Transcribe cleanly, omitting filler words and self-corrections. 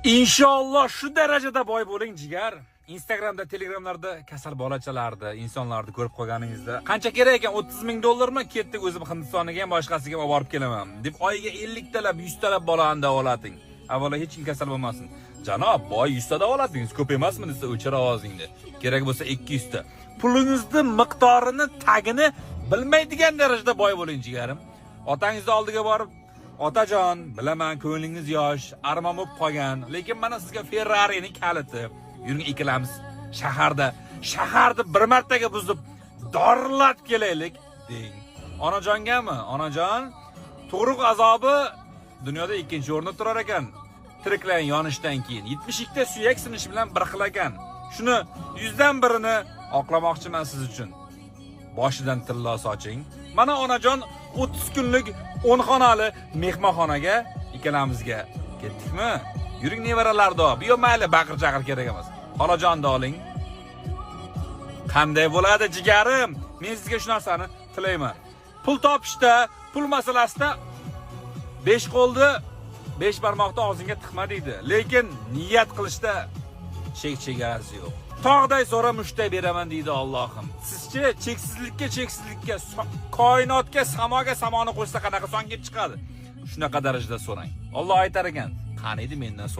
Inshaalloh shu darajada boy bo'ling jigar. Instagramda, Telegramlarda kasal bolachalarni, insonlarni ko'rib qolganingizda qancha kerak ekan? 30 ming dollarmi? Ketdik o'zim Hindistonga ham boshqasiga olib borib kelaman deb oyiga 50 talab, 100 talab bolani davolating. Avvalo hech kim kasal bo'lmasin. Janob, boy 100 ta davolatingiz ko'p emasmi desa o'chir ovozingni. Kerak bo'lsa 200 ta. Pulingizni miqdorini, tagini bilmaydigan darajada boy bo'ling jigarim. Otangizni oldiga borib, otajon, bilaman ko'nglingiz yosh, armon bo'lib qolgan, lekin mana sizga Ferrarining kaliti. Yuring ikkalamiz shaharda bir martaga buzib dorilat kelaylik deng. Onajongami? Onajon, tug'ruq azobi dunyoda ikkinchi o'rinda turar ekan. Tiriklaring yonishdan keyin 72 ta suyak sinish bilan bir xil ekan. Shuni 100 dan birini oqlamoqchiman siz uchun. Boshidan tilla soching. Mana onajon 30 kunlik 10 xonali mehmonxonaga ikkalamizga ketdikmi? Yuring nevaralardo. Bu yo mayli baqir-chaqir kerak emas. Xonajonni oling. Qanday bo'ladi jigarim? Men sizga shu narsani tilayman. Pul topishda, pul masalasida 5 qo'lni 5 barmoqni og'zingga tiqma deydi. Lekin niyat qilishda chegarasi yo'q. Tog'day so'ra mushtay beraman deydi Allohim. Sizchi cheksizlikka, koinotga, samoga samoni qo'shsa qanaqa son kelib chiqadi? Shunaqa darajada so'rang. Alloh aytar ekan, qani edi mendan so'ra.